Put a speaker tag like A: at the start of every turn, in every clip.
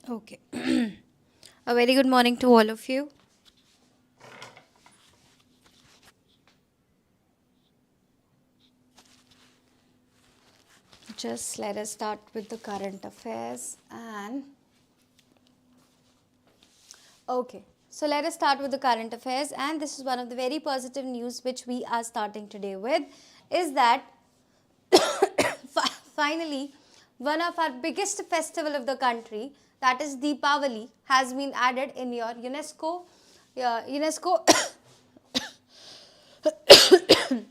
A: Okay. A very good morning to all of you. Just let us start with the current affairs and okay. So let us start with the current affairs, and this is one of the very positive news which we are starting today with is that finally one of our biggest festival of the country, that is Deepavali, has been added in your UNESCO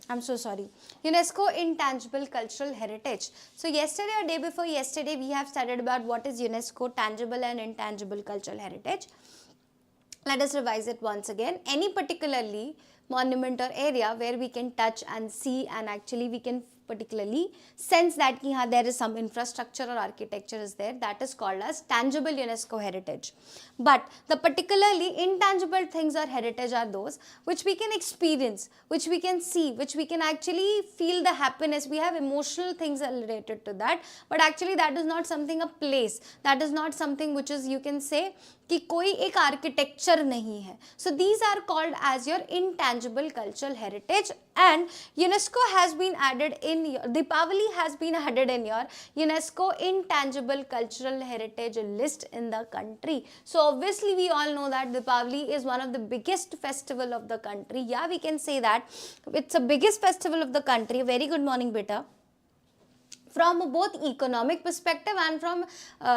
A: I'm so sorry. UNESCO Intangible Cultural Heritage. So yesterday or day before yesterday, we have studied about what is UNESCO Tangible and Intangible Cultural Heritage. Let us revise it once again. Any particularly monument or area where we can touch and see, and actually we can particularly sense that there is some infrastructure or architecture is there, that is called as tangible UNESCO heritage. But the particularly intangible things or heritage are those which we can experience, which we can see, which we can actually feel the happiness. We have emotional things related to that, but actually that is not something a place, that is not something which is, you can say, कि कोई एक architecture नहीं है. So these are called as your intangible cultural heritage, and UNESCO has been added in your, Deepavali has been added in your UNESCO intangible cultural heritage list in the country. So obviously we all know that Deepavali is one of the biggest festival of the country. Yeah, we can say that it's the biggest festival of the country. Very good morning, beta. From both economic perspective and from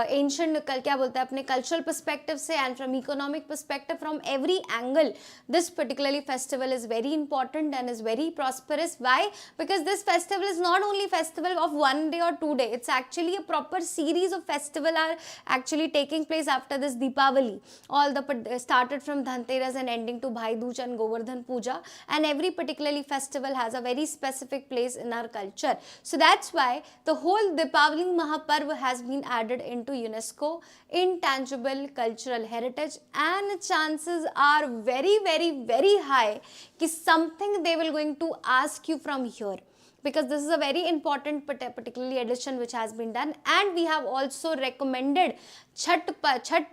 A: ancient क्या बोलते हैं अपने cultural perspective से, and from economic perspective, from every angle, this particularly festival is very important and is very prosperous. Why? Because this festival is not only festival of 1 day or 2 day, it's actually a proper series of festival are actually taking place after this Deepavali. All the started from Dhanteras and ending to Bhai Dooj and Govardhan Puja, and every particularly festival has a very specific place in our culture. So that's why the whole Deepavali Mahaparv has been added into UNESCO Intangible Cultural Heritage, and chances are very, very, very high that something they will going to ask you from here, because this is a very important particularly addition which has been done. And we have also recommended Chhat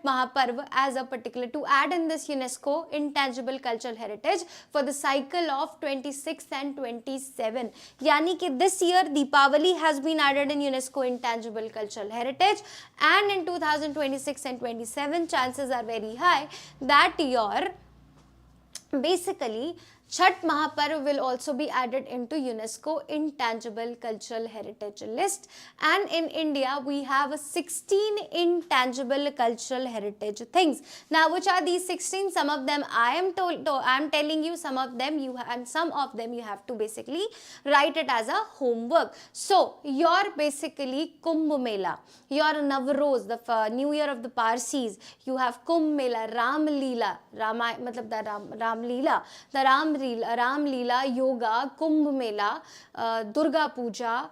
A: Mahaparv as a particular to add in this UNESCO Intangible Cultural Heritage for the cycle of 26 and 27. Yani ki this year Deepavali has been added in UNESCO Intangible Cultural Heritage, and in 2026 and 27 chances are very high that your basically Chhat Mahaparv will also be added into UNESCO Intangible Cultural Heritage list. And in India, we have 16 intangible cultural heritage things. Now, which are these 16? Some of them I am telling you, some of them you and some of them you have to basically write it as a homework. So, your basically Kumbh Mela, your Navroz, the New Year of the Parsis, you have Kumbh Mela, Ram Leela, Ram Leela, the Ram Leela, Yoga, Kumbh Mela, Durga Puja,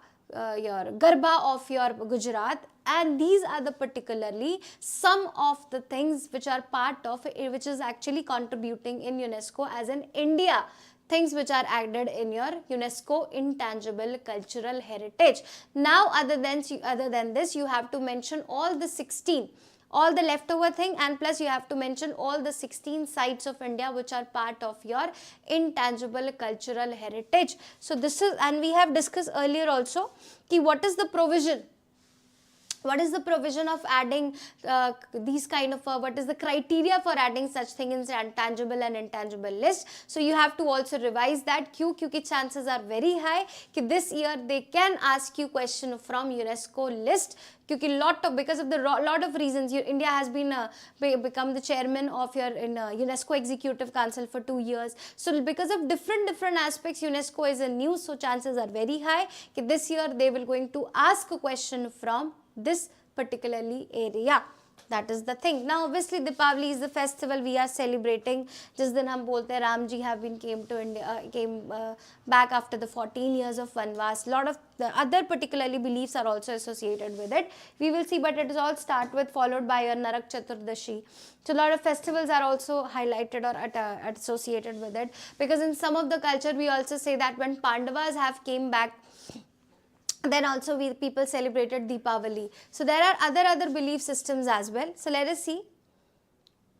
A: your Garba of your Gujarat, and these are the particularly some of the things which are part of it, which is actually contributing in UNESCO as an India. Things which are added in your UNESCO Intangible Cultural Heritage. Now, other than this, you have to mention all the 16. All the leftover thing, and plus you have to mention all the 16 sites of India which are part of your intangible cultural heritage. So this is, and we have discussed earlier also ki what is the provision. What is the provision of adding these kind of, what is the criteria for adding such thing in tangible and intangible list? So you have to also revise that. Because chances are very high that this year they can ask you question from UNESCO list. Because of the lot of reasons, India has been become the chairman of your UNESCO Executive Council for 2 years. So because of different aspects, UNESCO is a new. So chances are very high that this year they will going to ask a question from this particularly area. That is the thing. Now obviously Deepavali is the festival we are celebrating. Just then hum bolte Ram ji have been came to India, back after the 14 years of Vanvas. Lot of the other particularly beliefs are also associated with it. We will see, but it is all start with followed by your Narak Chaturdashi. So a lot of festivals are also highlighted or associated with it, because in some of the culture we also say that when Pandavas have came back Then also people celebrated Deepavali. So there are other belief systems as well. So let us see.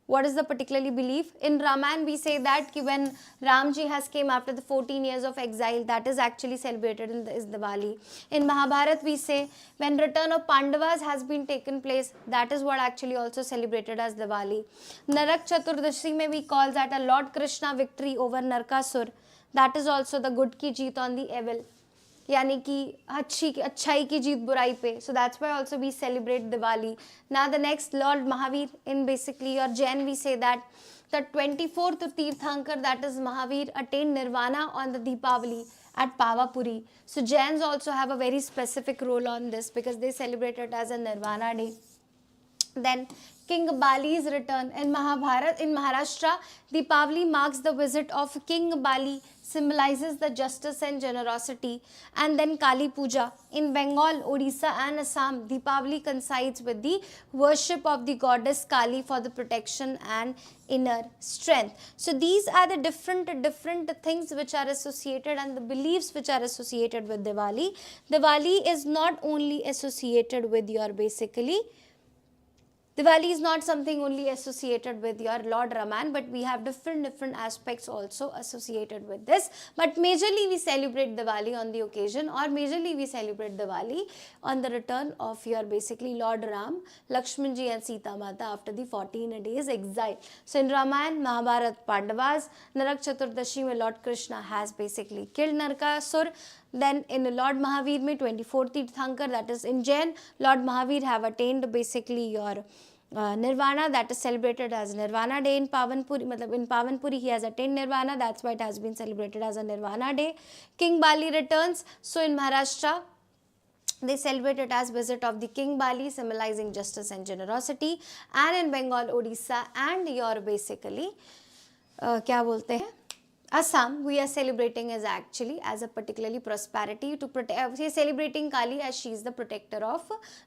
A: What is the particularly belief? In Ramayana, we say that when Ramji has came after the 14 years of exile, that is actually celebrated in is Diwali. In Mahabharat, we say when return of Pandavas has been taken place, that is what actually also celebrated as Diwali. Narak Chaturdashi mein we call that a Lord Krishna victory over Narkasur. That is also the good ki jeet on the evil. यानी कि अच्छाई की जीत बुराई पे. So that's why also we celebrate Diwali. Now the next, Lord Mahavir, in basically your Jain we say that the 24th Tirthankar, that is Mahavir, attained Nirvana on the Deepavali at Pavapuri. So Jains also have a very specific role on this because they celebrate it as a Nirvana day. Then King Bali's return. In Maharashtra, Deepavali marks the visit of King Bali, symbolizes the justice and generosity. And then Kali Puja. In Bengal, Odisha and Assam, Deepavali coincides with the worship of the goddess Kali for the protection and inner strength. So these are the different things which are associated and the beliefs which are associated with Diwali. Diwali is not only associated with your basically Diwali is not something only associated with your Lord Raman, but we have different aspects also associated with this. But majorly we celebrate Diwali on the occasion, or majorly we celebrate Diwali on the return of your basically Lord Ram, Lakshman ji and Sita Mata after the 14 days exile. So in Ramayana, Mahabharat, Pandavas, Narak Chaturdashi mein Lord Krishna has basically killed Narkasur. Then in Lord Mahavir mein 24th Tirthankar, that is in Jain, Lord Mahavir have attained basically your Nirvana, that is celebrated as Nirvana day in Pavanpuri. In Pavanpuri he has attained Nirvana, that's why it has been celebrated as a Nirvana day. King Bali returns. So in Maharashtra, they celebrate it as visit of the King Bali, symbolizing justice and generosity. And in Bengal, Odisha and your basically क्या बोलते हैं Assam, we are celebrating as actually as a particularly prosperity to protect. We are celebrating Kali as she is the protector of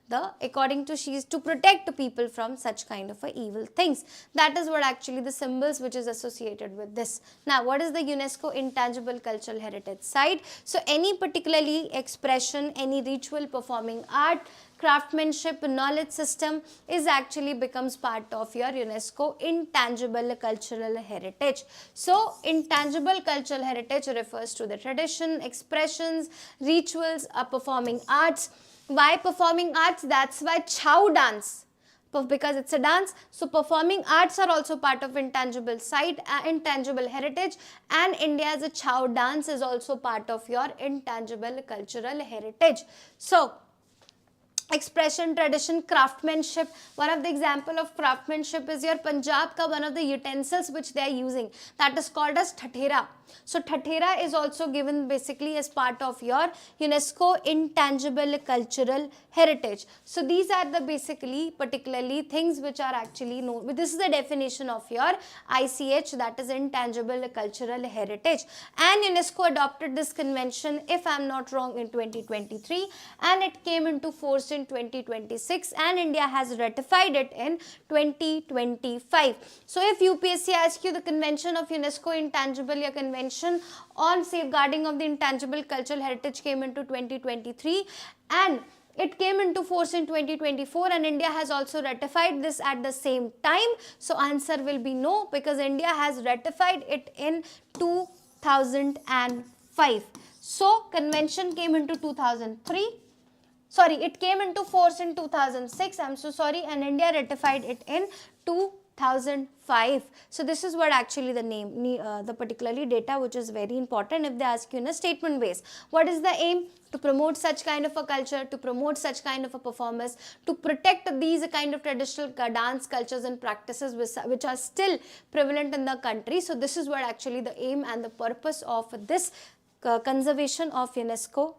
A: the, according to she is to protect people from such kind of evil things. That is what actually the symbols which is associated with this. Now, what is the UNESCO Intangible Cultural Heritage Site? So, any particularly expression, any ritual, performing art, craftsmanship, knowledge system is actually becomes part of your UNESCO Intangible Cultural Heritage. So, intangible cultural heritage refers to the tradition, expressions, rituals, performing arts. Why performing arts? That's why Chow dance, because it's a dance. So performing arts are also part of intangible site, intangible heritage, and India's Chow dance is also part of your intangible cultural heritage. So expression, tradition, craftsmanship. One of the example of craftsmanship is your Punjab ka one of the utensils which they are using, that is called as Thathera. So Thathera is also given basically as part of your UNESCO Intangible Cultural Heritage. So these are the basically particularly things which are actually known. This is the definition of your ICH, that is Intangible Cultural Heritage. And UNESCO adopted this convention, if I am not wrong, in 2023, and it came into force in 2026, and India has ratified it in 2025. So if UPSC asks you the convention of UNESCO Intangible या convention on safeguarding of the intangible cultural heritage came into 2023 and it came into force in 2024, and India has also ratified this at the same time. So answer will be no, because India has ratified it in 2005. So convention came into 2003. Sorry, it came into force in 2006. I'm so sorry, and India ratified it in 2005. So this is what actually the name, the particularly data which is very important if they ask you in a statement base. What is the aim? To promote such kind of a culture, to promote such kind of a performance, to protect these kind of traditional dance cultures and practices which are still prevalent in the country. So this is what actually the aim and the purpose of this conservation of UNESCO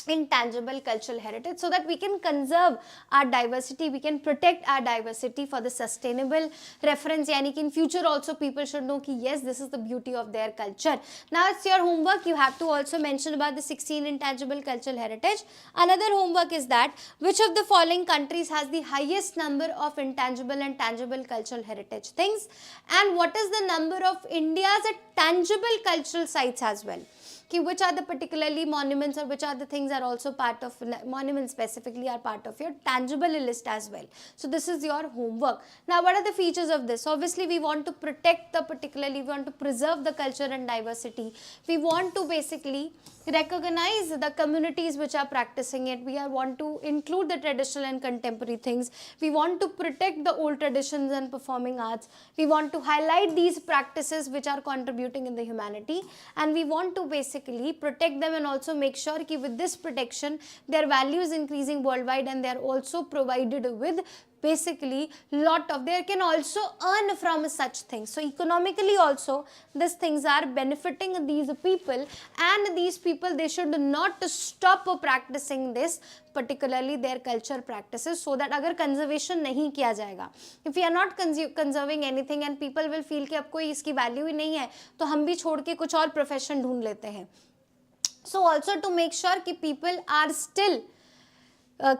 A: intangible cultural heritage, so that we can conserve our diversity, we can protect our diversity for the sustainable reference. Yani ki in future also people should know ki yes, this is the beauty of their culture. Now it's your homework, you have to also mention about the 16 intangible cultural heritage. Another homework is that which of the following countries has the highest number of intangible and tangible cultural heritage things, and what is the number of India's tangible cultural sites as well. कि which are the particularly monuments or which are the things are also part of, monuments specifically are part of your tangible list as well. So this is your homework. Now what are the features of this? Obviously we want to protect the particularly, we want to preserve the culture and diversity. We want to basically recognize the communities which are practicing it. We want to include the traditional and contemporary things. We want to protect the old traditions and performing arts. We want to highlight these practices which are contributing in the humanity, and we want to basically protect them and also make sure that with this protection their value is increasing worldwide, and they are also provided with basically lot of, they can also earn from such things. So economically also these things are benefiting these people, and these people, they should not stop practicing this, particularly their culture practices, so that अगर conservation नहीं किया जाएगा, if we are not conserving anything and people will feel कि अब कोई इसकी value ही नहीं है, तो हम भी छोड़ के कुछ और profession ढूंढ लेते हैं. So also to make sure कि people are still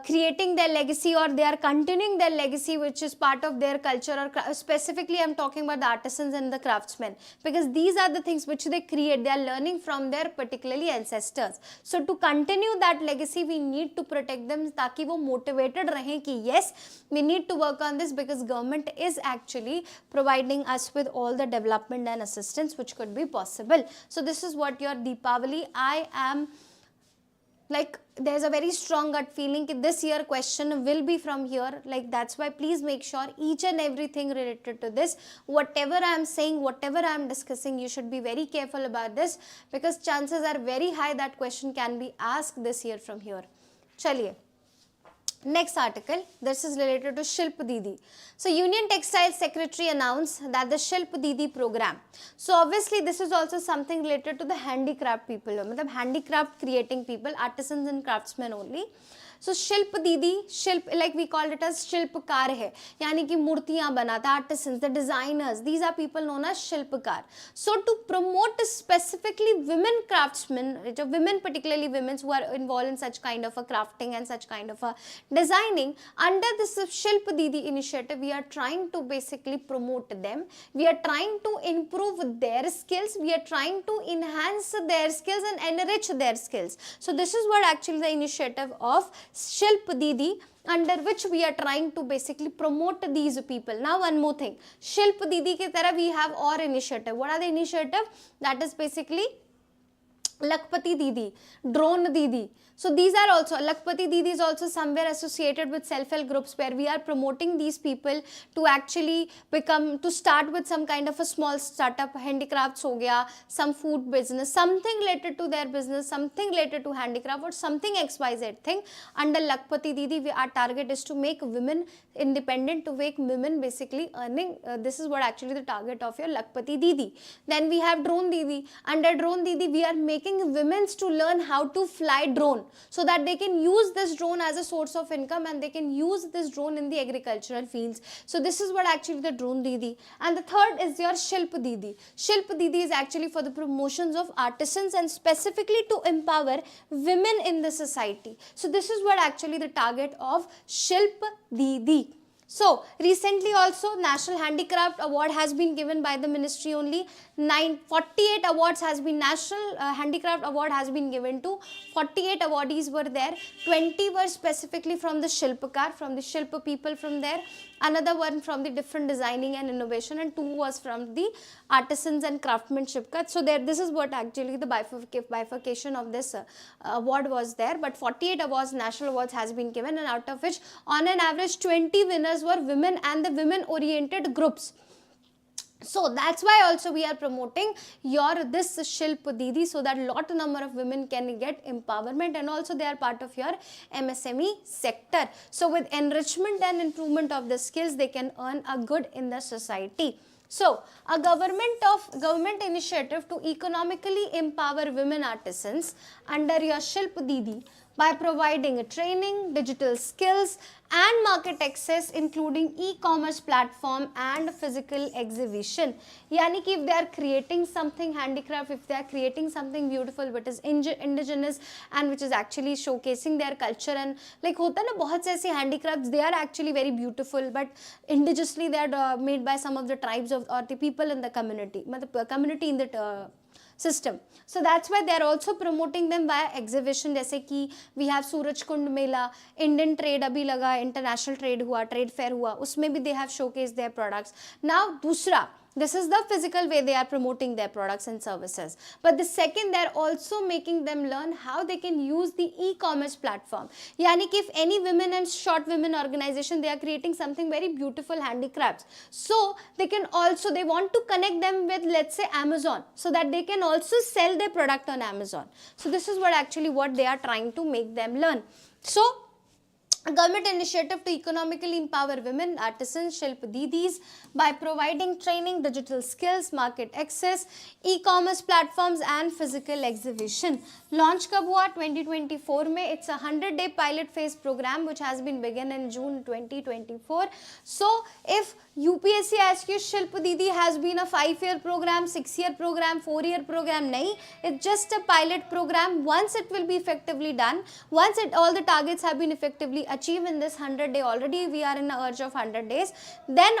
A: creating their legacy, or they are continuing their legacy which is part of their culture, or specifically I am talking about the artisans and the craftsmen, because these are the things which they create, they are learning from their particularly ancestors. So to continue that legacy we need to protect them, ताकि वो motivated रहें कि yes, we need to work on this, because government is actually providing us with all the development and assistance which could be possible. So this is what your Deepavali, I am like, there's a very strong gut feeling that this year question will be from here, like that's why please make sure each and everything related to this, whatever I am saying, whatever I am discussing, you should be very careful about this, because chances are very high that question can be asked this year from here. Chaliye. Next article, this is related to Shilp Didi. So Union Textile Secretary announced that the Shilp Didi program. So obviously this is also something related to the handicraft people, मतलब handicraft creating people, artisans and craftsmen only. So Shilp Didi, Shilp, like we call it as Shilpkar hai, यानी कि मूर्तियाँ बनाता, artisans, the designers, these are people known as Shilpkar. So to promote specifically women craftsmen, women, particularly women who are involved in such kind of a crafting and such kind of a designing, under this Shilp Didi initiative, we are trying to basically promote them. We are trying to improve their skills. We are trying to enhance their skills and enrich their skills. So this is what actually the initiative of Shilp Didi, under which we are trying to basically promote these people. Now one more thing, Shilp Didi ke tarah we have our initiative. What are the initiative? That is basically Lakpati Didi, Drone Didi. So these are also, Lakpati Didi is also somewhere associated with self-help groups, where we are promoting these people to actually become, to start with some kind of a small startup, handicrafts ho gaya, some food business, something related to their business, something related to handicraft, or something XYZ thing. Under Lakpati Didi, our target is to make women independent, to make women basically earning. This is what actually the target of your Lakpati Didi. Then we have Drone Didi. Under Drone Didi, we are making women to learn how to fly drone, so that they can use this drone as a source of income, and they can use this drone in the agricultural fields. So this is what actually the Drone Didi. And the third is your Shilp Didi. Shilp Didi is actually for the promotions of artisans and specifically to empower women in the society. So this is what actually the target of Shilp Didi. So recently also National Handicraft Award has been given by the ministry only. 48 awards has been, National Handicraft Award has been given to 48 awardees were there. 20 were specifically from the Shilpkar, from the Shilp people from there. Another one from the different designing and innovation, and 2 was from the artisans and craftsmanship. So there, this is what actually the bifurcation of this award was there. But 48 awards, national awards has been given, and out of which on an average 20 winners were women and the women oriented groups. So that's why also we are promoting this Shilp Didi, so that lot number of women can get empowerment, and also they are part of your MSME sector. So with enrichment and improvement of the skills, they can earn a good in the society. So a government initiative to economically empower women artisans under your Shilp Didi by providing training, digital skills and market access, including e-commerce platform and physical exhibition. Yani ki if they are creating something handicraft, if they are creating something beautiful which is indigenous and which is actually showcasing their culture, and like hota na bahut se aise handicrafts, they are actually very beautiful, but indigenously they are made by some of the tribes of or the people in the community, community in the system. So that's why they are also promoting them via exhibition, जैसे कि we have Suraj Kund Mela, Indian trade अभी लगा, international trade हुआ, trade fair हुआ, उसमें भी they have showcased their products. Now दूसरा, this is the physical way they are promoting their products and services. But the second, they are also making them learn how they can use the e-commerce platform. Yani कि if any women and short women organization, they are creating something very beautiful handicrafts. So they can also, they want to connect them with, let's say, Amazon, so that they can also sell their product on Amazon. So this is what actually what they are trying to make them learn. So a government initiative to economically empower women artisans, Shilp Didis, by providing training, digital skills, market access, e-commerce platforms and physical exhibition. Launch कब हुआ 2024 में. It's a 100-day pilot phase program which has been begun in June 2024. So if UPSC asks you, Shilp Didi has been a 5-year program, 6-year program, 4-year program, nahi, it's just a pilot program. Once it will be effectively done, once all the targets have been effectively achieved in this 100-day, already we are in the urge of 100 days, then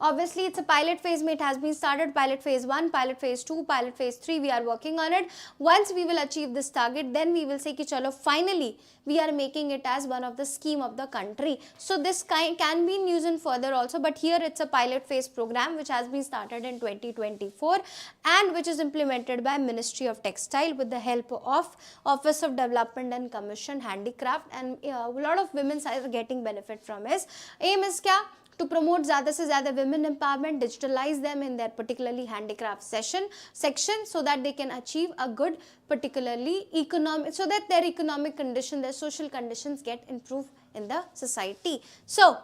A: obviously it's a pilot phase. It has been started, pilot phase 1, pilot phase 2, pilot phase 3, we are working on it. Once we will achieve this target, then we will say ki chalo finally we are making it as one of the scheme of the country. So this can be used in further also, but here it's a pilot phase program which has been started in 2024 and which is implemented by Ministry of Textile with the help of Office of Development and Commission Handicraft, and a lot of women are getting benefit from it. Aim is kya? To promote ज़्यादा से ज़्यादा women empowerment, digitalize them in their particularly handicraft section, so that they can achieve a good particularly economic, so that their economic condition, their social conditions get improved in the society. So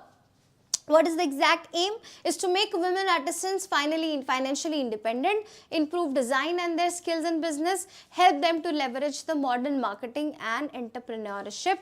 A: what is the exact aim? Is to make women artisans finally financially independent, improve design and their skills in business, help them to leverage the modern marketing and entrepreneurship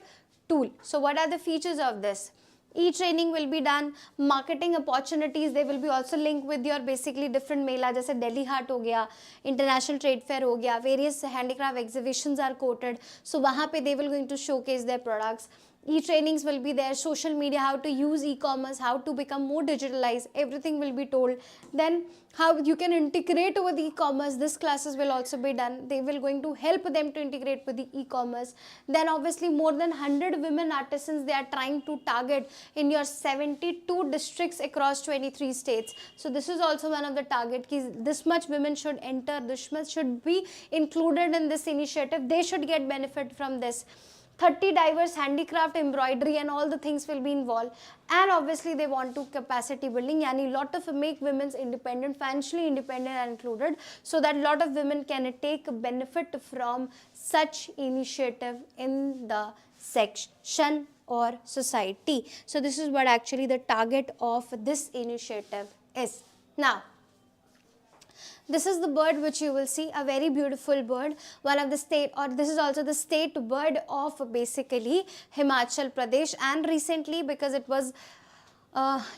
A: tool. So what are the features of this? E-training will be done, marketing opportunities, they will be also linked with your basically different मेला, जैसे Delhi Haat हो गया, International Trade Fair हो गया, various handicraft exhibitions are quoted, so वहाँ पे they will going to showcase their products. E-trainings will be there, social media, how to use e-commerce, how to become more digitalized, everything will be told. Then how you can integrate with e-commerce, this classes will also be done. They will going to help them to integrate with the e-commerce. Then obviously more than 100 women artisans they are trying to target in your 72 districts across 23 states. So this is also one of the target keys. This much women should enter, this much should be included in this initiative. They should get benefit from this. 30 diverse handicraft, embroidery and all the things will be involved, and obviously they want to capacity building, yani lot of make women's independent, financially independent are included, so that lot of women can take benefit from such initiative in the section or society. So this is what actually the target of this initiative is. Now this is the bird which you will see, a very beautiful bird, one of the state, or this is also the state bird of basically Himachal Pradesh, and recently because it was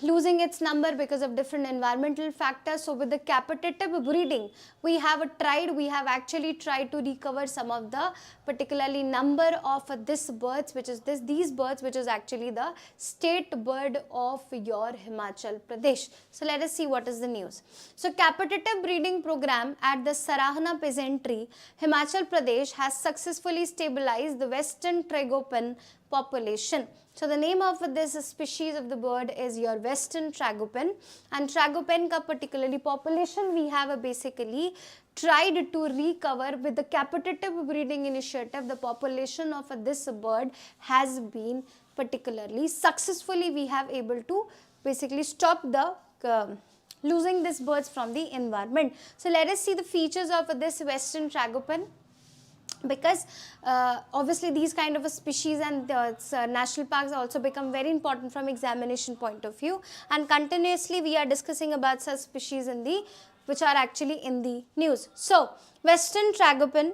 A: losing its number because of different environmental factors. So with the capitative breeding, we have actually tried to recover some of the particularly number of this birds, which is these birds, which is actually the state bird of your Himachal Pradesh. So let us see what is the news. So capitative breeding program at the Sarahana Peasantry, Himachal Pradesh has successfully stabilized the western tragopan population. So the name of this species of the bird is your western tragopan, and tragopan ka particularly population we have basically tried to recover with the capitative breeding initiative. The population of this bird has been particularly successfully, we have able to basically stop the losing these birds from the environment. So let us see the features of this western tragopan. Because obviously these kind of a species and national parks also become very important from examination point of view, and continuously we are discussing about such species in the which are actually in the news. So western tragopan,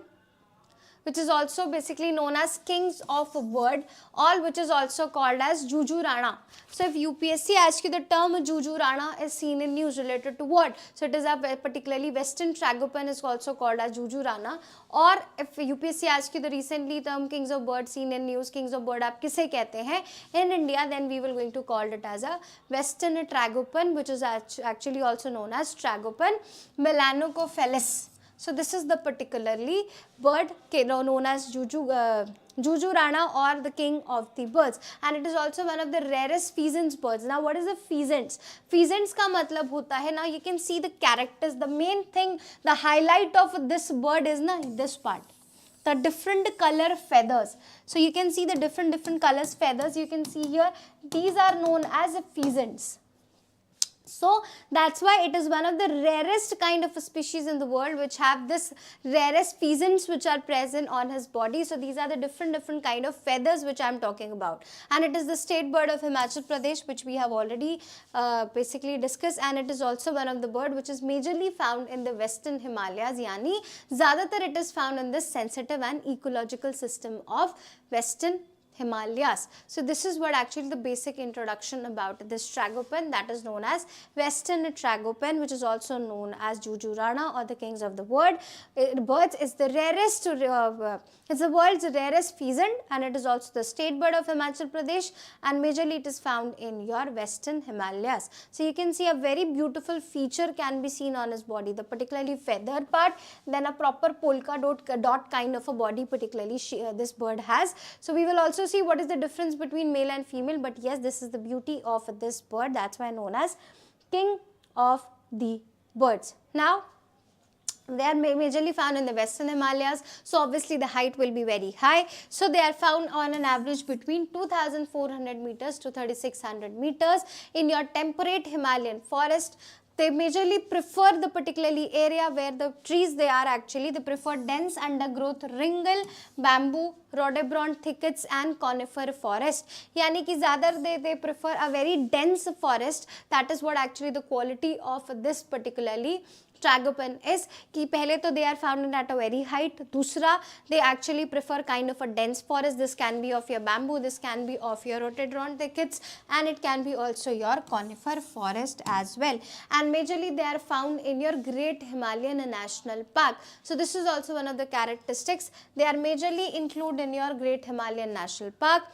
A: which is also basically known as kings of bird, or which is also called as Juju Rana. So if UPSC asks you the term Juju Rana is seen in news related to what? So it is a particularly western tragopan is also called as Juju Rana. Or if UPSC asks you the recently term kings of bird seen in news, kings of bird आप किसे कहते हैं in India, then we will going to call it as a western tragopan, which is actually also known as tragopan melanocophilus. So this is the particularly bird known as Juju Rana, or the king of the birds, and it is also one of the rarest pheasants birds. Now what is the pheasants? Pheasants का मतलब होता है, now you can see the characters, the main thing, the highlight of this bird is na this part, the different color feathers. So you can see the different colors feathers you can see here. These are known as pheasants. So that's why it is one of the rarest kind of species in the world which have this rarest pheasants which are present on his body. So these are the different kind of feathers which I am talking about, and it is the state bird of Himachal Pradesh, which we have already basically discussed, and it is also one of the bird which is majorly found in the western Himalayas, yani zyadatar it is found in this sensitive and ecological system of western Himalayas. So this is what actually the basic introduction about this tragopan, that is known as western tragopan, which is also known as Juju Rana, or the kings of the birds. Is the rarest, it's the world's rarest pheasant, and it is also the state bird of Himachal Pradesh, and majorly it is found in your western Himalayas. So you can see a very beautiful feature can be seen on his body, the particularly feathered part, then a proper polka dot kind of a body particularly this bird has. So we will also see what is the difference between male and female, but yes, this is the beauty of this bird, that's why known as king of the birds. Now they are majorly found in the western Himalayas, so obviously the height will be very high. So they are found on an average between 2400 meters to 3600 meters in your temperate Himalayan forest. They majorly prefer the particularly area where the trees they prefer dense undergrowth, ringle, bamboo, rhododendron thickets and conifer forest. Yani ki zyada they prefer a very dense forest. That is what actually the quality of this particularly tragopan is कि पहले तो they are found at a very height, दूसरा they actually prefer kind of a dense forest. This can be of your bamboo, this can be of your rhododendron thickets, and it can be also your conifer forest as well, and majorly they are found in your Great Himalayan National Park. So this is also one of the characteristics. They are majorly included in your Great Himalayan National Park,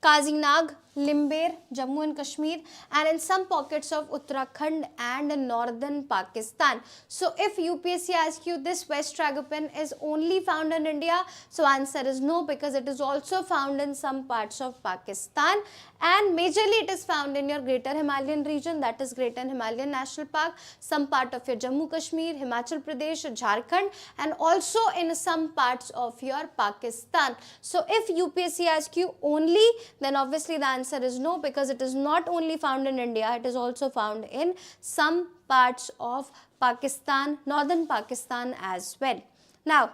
A: Kazinag, Limber, Jammu and Kashmir, and in some pockets of Uttarakhand and northern Pakistan. So if UPSC asks you this west tragopan is only found in India, so answer is no, because it is also found in some parts of Pakistan, and majorly it is found in your Greater Himalayan region, that is Greater Himalayan National Park, some part of your Jammu Kashmir, Himachal Pradesh, Jharkhand, and also in some parts of your Pakistan. So if UPSC asks you only, then obviously the answer is no, because it is not only found in India, it is also found in some parts of Pakistan, northern Pakistan as well. Now,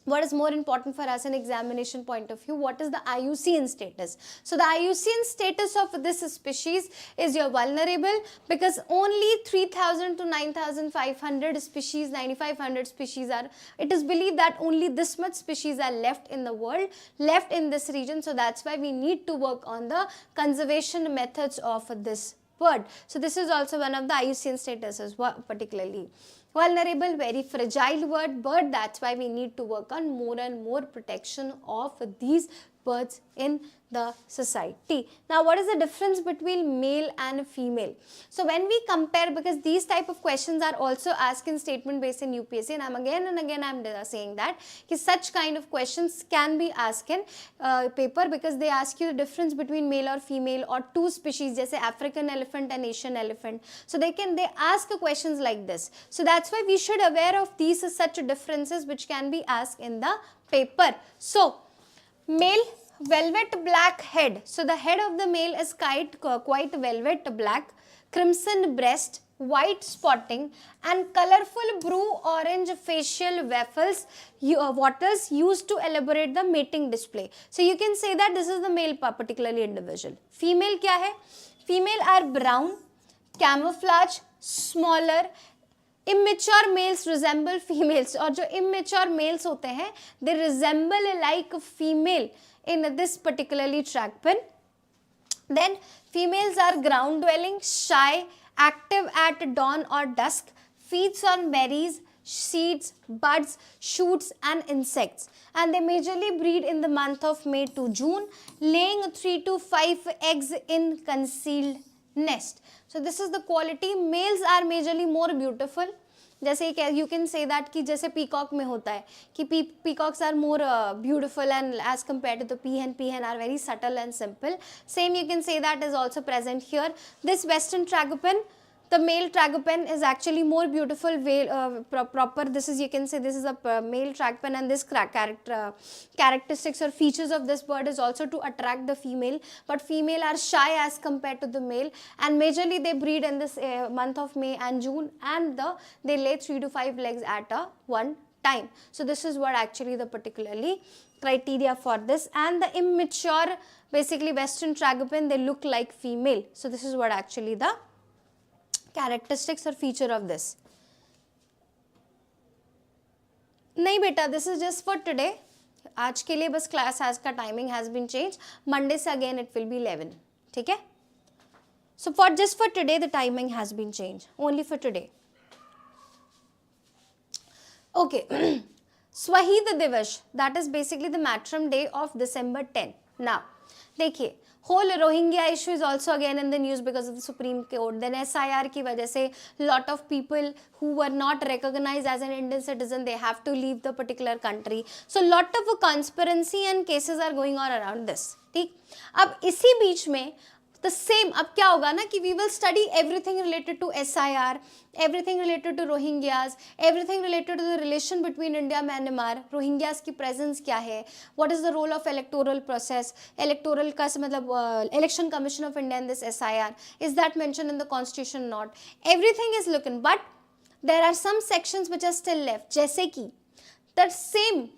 A: what is more important for us in examination point of view? What is the IUCN status? So the IUCN status of this species is your vulnerable, because only 3000 to 9500 species, 9500 species are, it is believed that only this much species are left in the world, left in this region. So that's why we need to work on the conservation methods of this bird. So this is also one of the IUCN statuses, particularly vulnerable, very fragile bird. That's why we need to work on more and more protection of these birds in the society. Now, what is the difference between male and female? So when we compare, because these type of questions are also asked in statement based in UPSC, and I'm again saying that such kind of questions can be asked in paper, because they ask you the difference between male or female or two species, जैसे African elephant and Asian elephant. So they ask questions like this. So that's why we should aware of these such differences which can be asked in the paper. So male, velvet black head. So the head of the male is quite velvet black, crimson breast, white spotting, and colorful blue-orange facial wattles used to elaborate the mating display. So you can say that this is the male particularly individual. Female क्या है? Female are brown, camouflage, smaller. Immature males resemble females, और जो immature males होते हैं they resemble like female in this particularly tragopan. Then females are ground dwelling, shy, active at dawn or dusk, feeds on berries, seeds, buds, shoots and insects, and they majorly breed in the month of May to June, laying 3 to 5 eggs in concealed nest. So this is the quality. Males are majorly more beautiful, जैसे you can say that कि जैसे peacock में होता है कि peacocks are more beautiful and as compare to the peahen are very subtle and simple. Same you can say that is also present here. This western tragopan, the male tragopan is actually more beautiful, proper. This is, you can say, this is a male tragopan, and this characteristics or features of this bird is also to attract the female, but female are shy as compared to the male, and majorly they breed in this month of May and June, and they lay 3 to 5 eggs at one time. So this is what actually the particularly criteria for this. And the immature, basically western tragopan, they look like female. So this is what actually the characteristics or feature of this. नहीं बेटा, this is just for today. आज के लिए बस class आज का timing has been changed. Monday से again it will be 11. ठीक है? So for just for today the timing has been changed. Only for today. Okay. Swahid Divash, that is basically the matron day of December 10. Now, देखिए, whole Rohingya issue is also again in the news because of the Supreme Court. Then SIR की वजह से lot of people who were not recognized as an Indian citizen, they have to leave the particular country. So lot of conspiracy and cases are going on around this. ठीक, अब इसी बीच में the same, अब क्या होगा ना कि we will study everything related to SIR, everything related to Rohingyas, everything related to the relation between India and Myanmar, Rohingyas की presence क्या है, what is the role of electoral process, electoral का मतलब election commission of India in this SIR, is that mentioned in the constitution not, everything is looking, but there are some sections which are still left, जैसे कि the same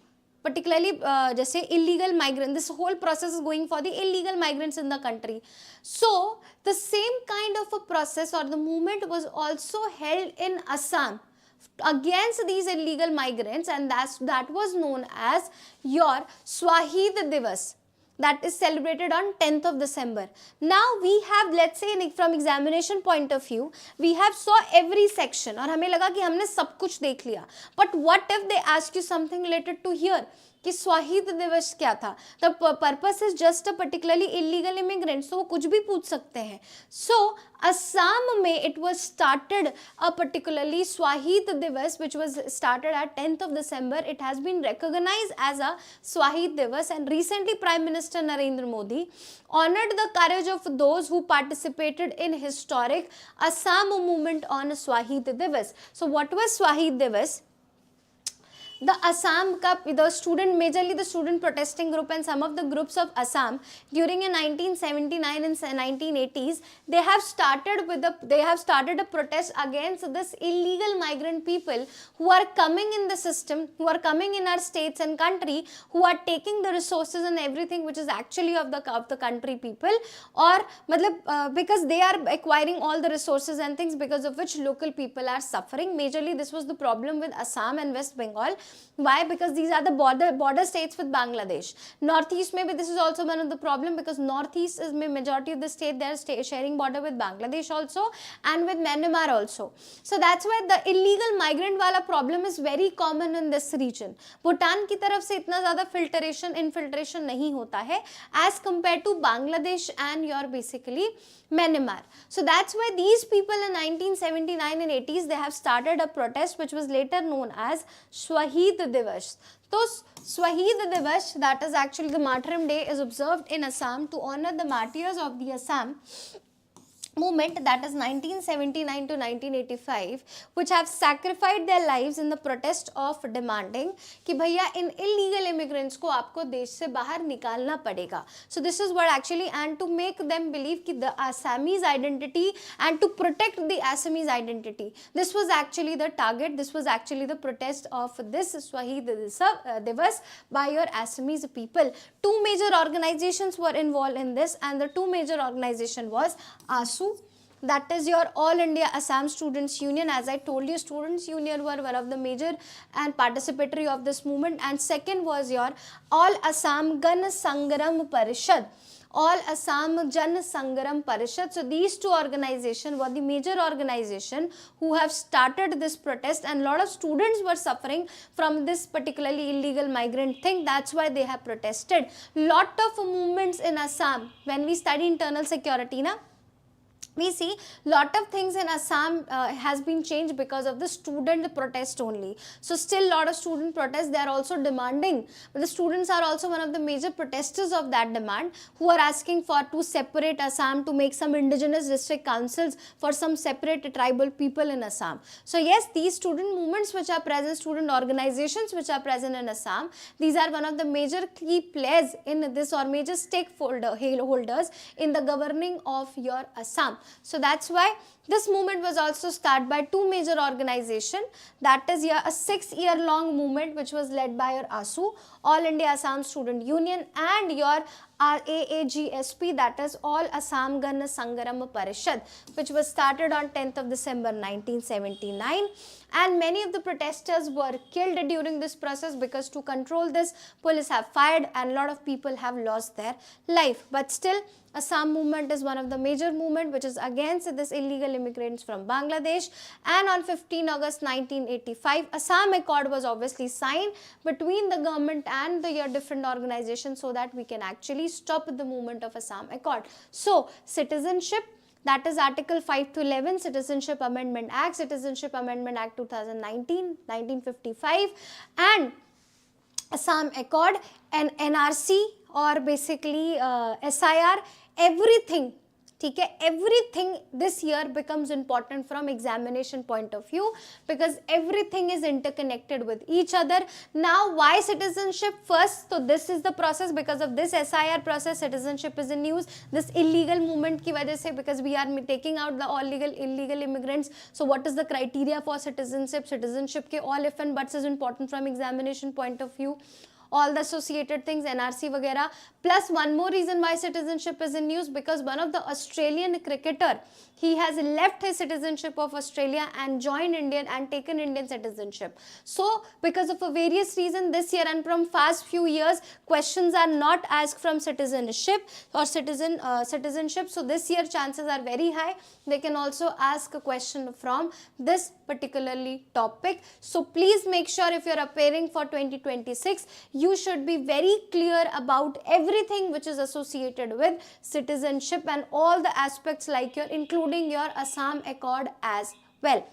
A: particularly जैसे illegal migrant, this whole process is going for the illegal migrants in the country. So the same kind of a process or the movement was also held in Assam against these illegal migrants, and that was known as your Swahid Divas. That is celebrated on 10th of December. Now we have, let's say from examination point of view, we have saw every section और हमें लगा कि हमने सब कुछ देख लिया. But what if they ask you something related to here? कि स्वाहिद दिवस क्या था? The purpose is just a particularly illegal immigrant, so वो कुछ भी पूछ सकते हैं. So Assam में it was started a particularly Swahid Divas, which was started at 10th of December. It has been recognized as a Swahid Divas, and recently Prime Minister Narendra Modi honored the courage of those who participated in historic Assam movement on Swahid Divas. So what was Swahid Divas? The Assam Cup, the student, majorly the student protesting group and some of the groups of Assam during in 1979 and 1980s, they have started a protest against this illegal migrant people who are coming in the system, who are coming in our states and country, who are taking the resources and everything which is actually of the country people, or because they are acquiring all the resources and things because of which local people are suffering. Majorly this was the problem with Assam and West Bengal. Why? Because these are the border states with Bangladesh. Northeast maybe this is also one of the problem, because Northeast is majority of the state, they are sharing border with Bangladesh also and with Myanmar also. So that's why the illegal migrant wala problem is very common in this region. Bhutan की तरफ से इतना ज़्यादा infiltration नहीं होता है as compared to Bangladesh and your basically Myanmar. So that's why these people in 1979 and 80s, they have started a protest which was later known as Swahid Divas. So Swahid Divas, that is actually the Martyrdom Day, is observed in Assam to honor the martyrs of the Assam movement, that is 1979 to 1985, which have sacrificed their lives in the protest of demanding कि भैया इन illegal immigrants को आपको देश से बाहर निकालना पड़ेगा. So this is what actually, and to make them believe कि the Assamese identity and to protect the Assamese identity, this was actually the target, this was actually the protest of this Swahid Divas by your Assamese people. Two major organizations were involved in this, and the two major organization was ASU, that is your All India Assam Students Union. As I told you, Students Union were one of the major and participatory of this movement, and second was your All Assam Gan Sangram Parishad. All Assam Jan Sangram Parishad. So these two organizations were the major organization who have started this protest, and lot of students were suffering from this particularly illegal migrant thing. That's why they have protested. Lot of movements in Assam when we study internal security, na, we see lot of things in Assam has been changed because of the student protest only. So still lot of student protests, they are also demanding, but the students are also one of the major protesters of that demand, who are asking for to separate Assam, to make some indigenous district councils for some separate tribal people in Assam. So yes, these student movements which are present, student organizations which are present in Assam, these are one of the major key players in this, or major stakeholders in the governing of your Assam. So that's why this movement was also started by two major organizations, that is a 6-year-long movement which was led by your ASU, All India Assam Student Union, and your AAGSP, that is All Assam Gan Sangaram Parishad, which was started on 10th of December 1979, and many of the protesters were killed during this process, because to control this, police have fired and a lot of people have lost their life. But still, Assam movement is one of the major movement which is against this illegal immigrants from Bangladesh, and on 15 August 1985, Assam Accord was obviously signed between the government and the different organizations, so that we can actually stop the movement of Assam Accord. So citizenship, that is Article 5 to 11, Citizenship Amendment Act, Citizenship Amendment Act 2019, 1955, and Assam Accord and NRC, or basically SIR, everything, everything this year becomes important from examination point of view, because everything is interconnected with each other. Now why citizenship first? So this is the process, because of this SIR process, citizenship is in news, this illegal movement ki wajah se, because we are taking out the all illegal immigrants. So what is the criteria for citizenship? Citizenship ke all if and buts is important from examination point of view, all the associated things, NRC वगैरह. Plus one more reason why citizenship is in news, because one of the Australian cricketer, he has left his citizenship of Australia and joined Indian and taken Indian citizenship. So because of a various reason this year and from past few years, questions are not asked from citizenship or citizenship. So this year chances are very high they can also ask a question from this particularly topic. So please make sure if you are appearing for 2026, you should be very clear about everything which is associated with citizenship and all the aspects like your, including your Assam Accord as well.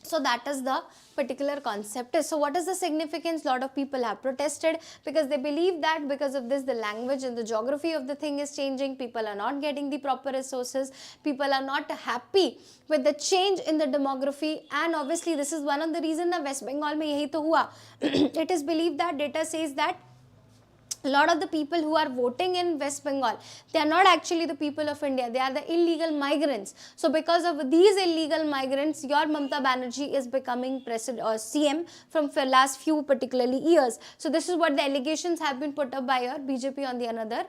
A: So that is the particular concept. So what is the significance? A lot of people have protested because they believe that because of this, the language and the geography of the thing is changing. People are not getting the proper resources. People are not happy with the change in the demography, and obviously this is one of the reasons that West Bengal mein yahi to hua. It is believed that data says that a lot of the people who are voting in West Bengal, they are not actually the people of India, they are the illegal migrants. So because of these illegal migrants, your Mamata Banerjee is becoming president or CM from the last few particularly years. So this is what the allegations have been put up by your BJP on the another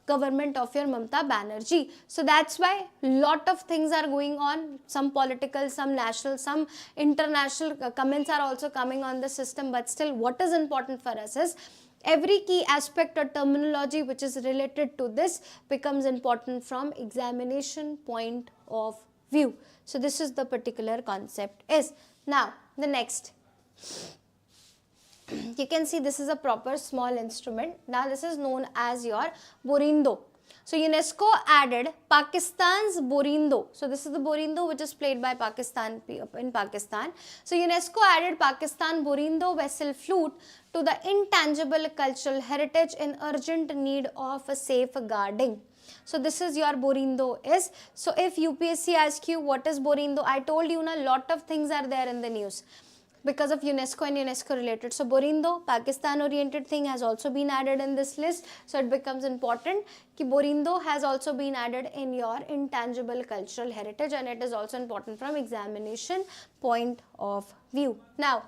A: government of your Mamata Banerjee. So that's why lot of things are going on, some political, some national, some international comments are also coming on the system, but still what is important for us is every key aspect or terminology which is related to this becomes important from examination point of view. So this is the particular concept is. Now the next, you can see this is a proper small instrument. Now this is known as your Borindo. So UNESCO added Pakistan's Borindo. So this is the Borindo which is played by Pakistan in Pakistan. So UNESCO added Pakistan Borindo vessel flute to the intangible cultural heritage in urgent need of safeguarding. So this is your Borindo is. So if UPSC asks you what is Borindo, I told you a lot of things are there in the news because of UNESCO and UNESCO related. So Borindo, Pakistan oriented thing has also been added in this list. So it becomes important कि Borindo has also been added in your intangible cultural heritage, and it is also important from examination point of view. Now,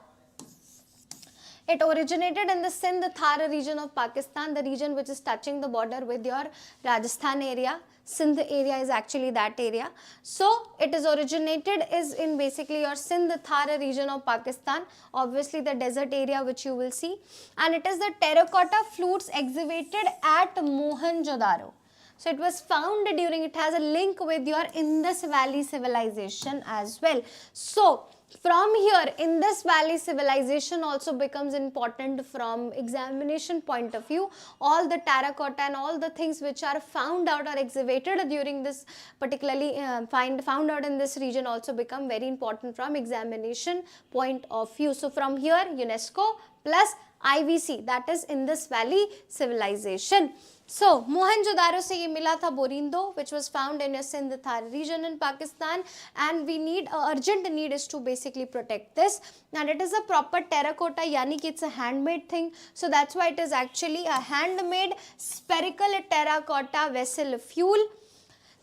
A: it originated in the Sindh Thar region of Pakistan, the region which is touching the border with your Rajasthan area. Sindh area is actually that area. So it is originated is in basically your Sindh Thar region of Pakistan, obviously the desert area which you will see, and it is the terracotta flutes exhibited at Mohenjo-daro. So it was found during, it has a link with your Indus Valley civilization as well. So From here, in this valley, civilization also becomes important from examination point of view. All the terracotta and all the things which are found out or excavated during this particularly found out in this region also become very important from examination point of view. So from here, UNESCO plus IVC, that is in this valley civilization. So, Mohenjo-daro se ye mila tha Borindo, which was found in a Sindh Thar region in Pakistan, and we need, urgent need is to basically protect this, and it is a proper terracotta, yani ki it's a handmade thing, so that's why it is actually a handmade spherical terracotta vessel fuel,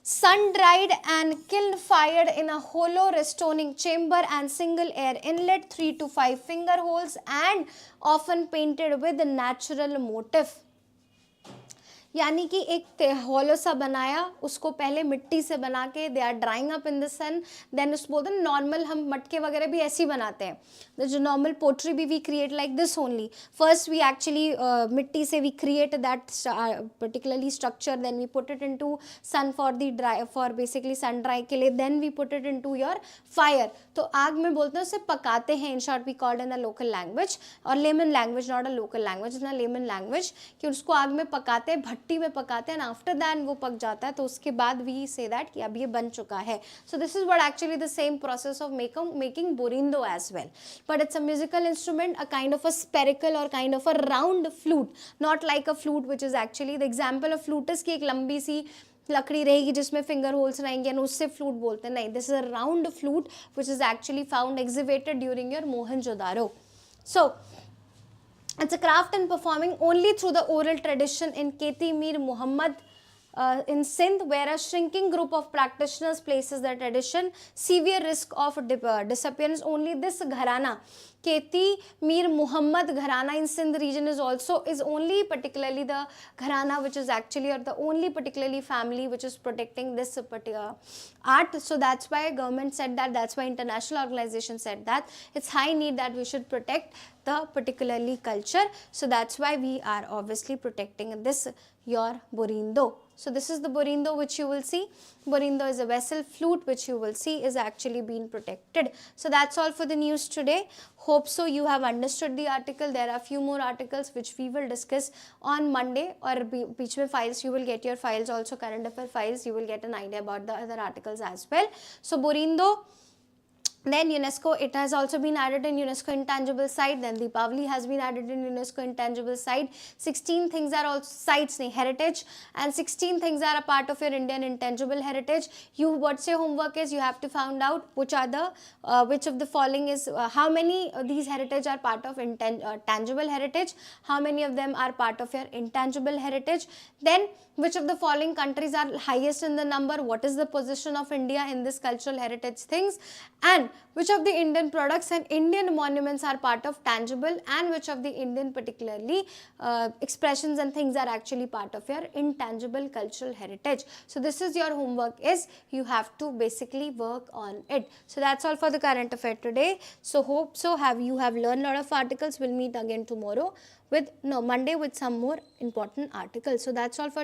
A: sun-dried and kiln-fired in a hollow restoring chamber and single air inlet, 3 to 5 finger holes, and often painted with a natural motif. यानी कि एक hollow सा बनाया, उसको पहले मिट्टी से बना के they are drying up in the sun, then उस बोलते हैं नॉर्मल हम मटके वगैरह भी ऐसे ही बनाते हैं, जो नॉर्मल पोट्री भी we create like this only. First we actually मिट्टी से we create that particularly structure, then we put it into sun for the dry, for basically sun dry के लिए, then we put it into your fire. तो आग में बोलते हैं उसे पकाते हैं, in short we called in the local language और layman language, not a local language, in a layman language, कि उसको आग में पकाते हैं, भट्टी में पकाते हैं, एंड आफ्टर दैट वो पक जाता है, तो उसके बाद वी से दैट कि अब ये बन चुका है. So this is what actually the same process of making borindo as well, but it's a musical instrument, a kind of a spherical और kind of a round flute, not like a flute which is actually the example of flute is की एक लंबी सी लकड़ी रहेगी जिसमें finger holes रहेंगे और उससे फ्लूट बोलते हैं. नहीं, this is a round flute which is actually found exhibited during your Mohenjodaro. So it's a craft and performing only through the oral tradition in Keti Mir Muhammad in Sindh, where a shrinking group of practitioners places the tradition, severe risk of disappearance. Only this gharana, Keti Mir Muhammad gharana in Sindh region is only particularly the gharana which is actually, or the only particularly family which is protecting this particular art. So that's why government said that, that's why international organization said that it's high need that we should protect the particularly culture. So that's why we are obviously protecting this your borindo. So this is the borindo which you will see. Borindo is a vessel flute which you will see is actually being protected. So that's all for the news today. Hope so you have understood the article. There are few more articles which we will discuss on Monday, or beech mein files, you will get your files also, current affair files, you will get an idea about the other articles as well. So borindo, then UNESCO, it has also been added in UNESCO intangible site. Then Deepavali has been added in UNESCO intangible site. 16 things are also sites, heritage, and 16 things are a part of your Indian intangible heritage. You, what's your homework is, you have to find out which are the which of the following is how many these heritage are part of tangible heritage, how many of them are part of your intangible heritage, then which of the following countries are highest in the number, what is the position of India in this cultural heritage things, and which of the Indian products and Indian monuments are part of tangible, and which of the Indian particularly expressions and things are actually part of your intangible cultural heritage. So this is your homework is, you have to basically work on it. So that's all for the current affair today. So hope so you have learned a lot of articles. We'll meet again tomorrow with Monday with some more important articles. So that's all for today.